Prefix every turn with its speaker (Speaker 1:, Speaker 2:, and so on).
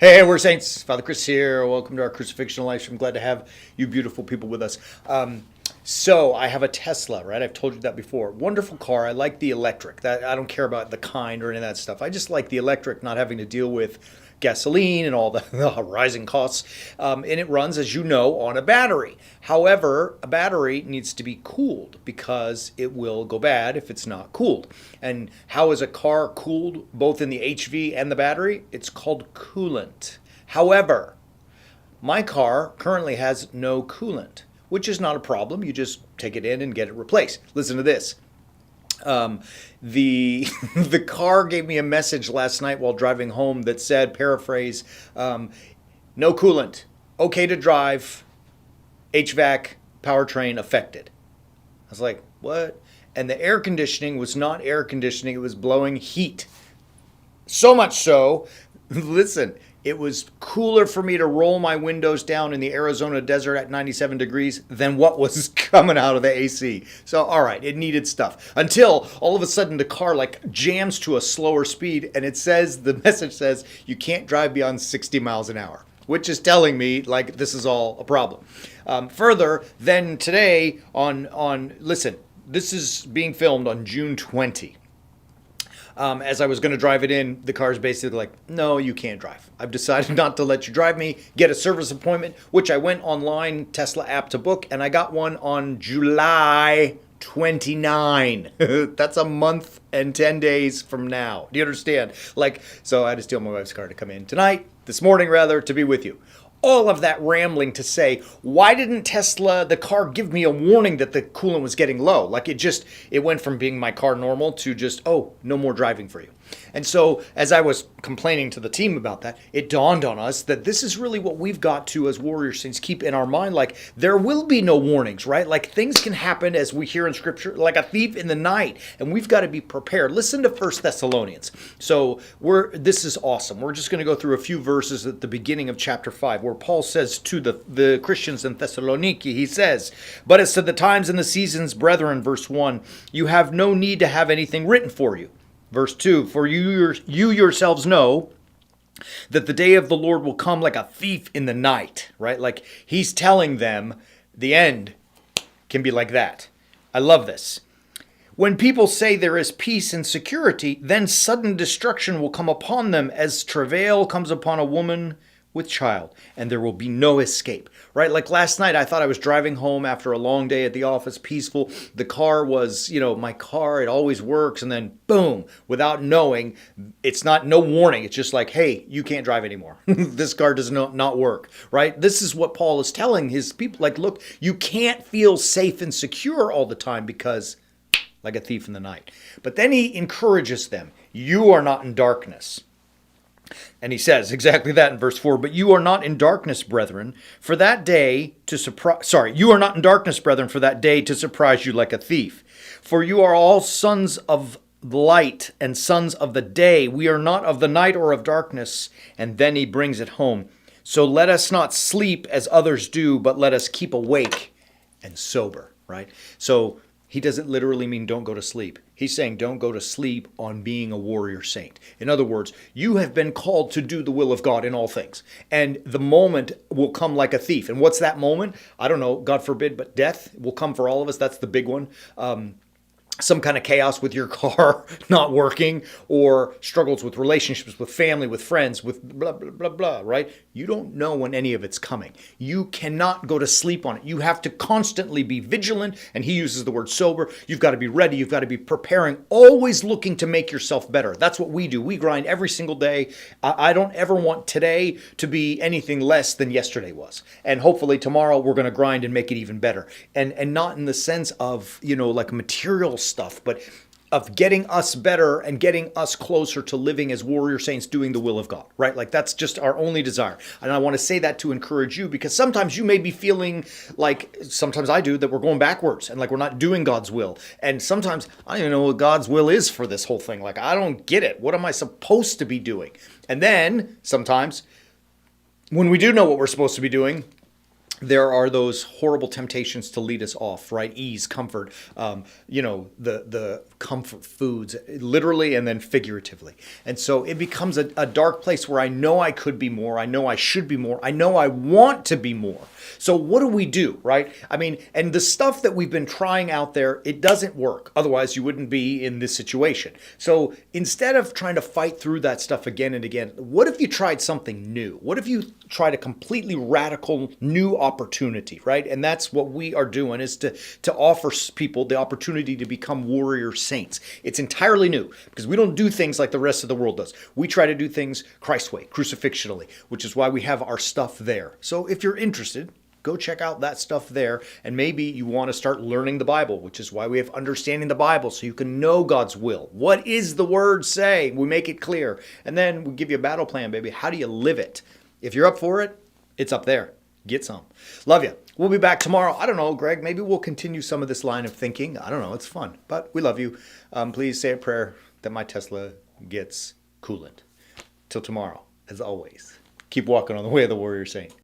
Speaker 1: Hey, we're Saints. Father Chris here. Welcome to our Crucifixional life. I'm glad to have you beautiful people with us. So I have a Tesla, right? I've told you that before. Wonderful car. I like the electric. That I don't care about the kind or any of that stuff. I just like the electric, not having to deal with gasoline and all the rising costs. And it runs, as you know, on a battery. However, a battery needs to be cooled because it will go bad if it's not cooled. And how is a car cooled both in the HV and the battery? It's called coolant. However, my car currently has no coolant, which is not a problem. You just take it in and get it replaced. Listen to this. The the car gave me a message last night while driving home that said, paraphrase, no coolant, okay to drive, HVAC powertrain affected. I was like, what? And the air conditioning was not air conditioning, it was blowing heat. So much so, listen, it was cooler for me to roll my windows down in the Arizona desert at 97 degrees than what was coming out of the AC. So, all right, it needed stuff. Until all of a sudden the car like jams to a slower speed and the message says, you can't drive beyond 60 miles an hour, which is telling me like this is all a problem. Further, then today listen, this is being filmed on June 20. As I was going to drive it in, the car's basically like, no, you can't drive. I've decided not to let you drive me. Get a service appointment, which I went online, Tesla app to book, and I got one on July 29. That's a month and 10 days from now. Do you understand? So I had to steal my wife's car to come in this morning rather, to be with you. All of that rambling to say, why didn't Tesla, the car, give me a warning that the coolant was getting low? Like it went from being my car normal to just, oh, no more driving for you. And so as I was complaining to the team about that, it dawned on us that this is really what we've got to, as warrior saints, keep in our mind. Like there will be no warnings, right? Like things can happen, as we hear in scripture, like a thief in the night, and we've got to be prepared. Listen to 1 Thessalonians. So this is awesome. We're just going to go through a few verses at the beginning of chapter 5, where Paul says to the Christians in Thessaloniki, he says, but as to the times and the seasons, brethren, verse 1, you have no need to have anything written for you. Verse 2, for you yourselves know that the day of the Lord will come like a thief in the night, right? Like he's telling them the end can be like that. I love this. When people say there is peace and security, then sudden destruction will come upon them as travail comes upon a woman with child, and there will be no escape, right? Like last night, I thought I was driving home after a long day at the office, peaceful. The car was, my car, it always works. And then boom, without knowing, it's no warning. It's just like, hey, you can't drive anymore. This car does not work, right? This is what Paul is telling his people. Like, look, you can't feel safe and secure all the time because like a thief in the night. But then he encourages them. You are not in darkness. And he says exactly that in verse 4, but you are not in darkness, brethren, for that day to surprise, you are not in darkness, brethren, for that day to surprise you like a thief. For you are all sons of light and sons of the day. We are not of the night or of darkness. And then he brings it home. So let us not sleep as others do, but let us keep awake and sober, right? So he doesn't literally mean don't go to sleep. He's saying don't go to sleep on being a warrior saint. In other words, you have been called to do the will of God in all things. And the moment will come like a thief. And what's that moment? I don't know, God forbid, but death will come for all of us. That's the big one. Some kind of chaos with your car not working, or struggles with relationships, with family, with friends, with blah, blah, blah, blah, right? You don't know when any of it's coming. You cannot go to sleep on it. You have to constantly be vigilant, and he uses the word sober. You've got to be ready. You've got to be preparing, always looking to make yourself better. That's what we do. We grind every single day. I don't ever want today to be anything less than yesterday was. And hopefully tomorrow we're going to grind and make it even better. And not in the sense of, like material stuff, but of getting us better and getting us closer to living as warrior saints doing the will of God, right? Like that's just our only desire. And I want to say that to encourage you, because sometimes you may be feeling like, sometimes I do, that we're going backwards and like we're not doing God's will. And sometimes I don't even know what God's will is for this whole thing. Like I don't get it. What am I supposed to be doing? And then sometimes when we do know what we're supposed to be doing, there are those horrible temptations to lead us off, right? Ease, comfort, the comfort foods, literally and then figuratively. And so it becomes a dark place where I know I could be more. I know I should be more. I know I want to be more. So what do we do, right? I mean, and the stuff that we've been trying out there, it doesn't work. Otherwise, you wouldn't be in this situation. So instead of trying to fight through that stuff again and again, what if you tried something new? What if you tried a completely radical new opportunity, right? And that's what we are doing, is to offer people the opportunity to become warrior saints. It's entirely new because we don't do things like the rest of the world does. We try to do things Christ's way, crucifixionally, which is why we have our stuff there. So if you're interested, go check out that stuff there. And maybe you want to start learning the Bible, which is why we have Understanding the Bible, so you can know God's will. What is the word say? We make it clear. And then we give you a battle plan, baby. How do you live it? If you're up for it, it's up there. Get some. Love you. We'll be back tomorrow. I don't know, Greg. Maybe we'll continue some of this line of thinking. I don't know. It's fun. But we love you. Please say a prayer that my Tesla gets coolant. Till tomorrow, as always, keep walking on the way of the warrior saint.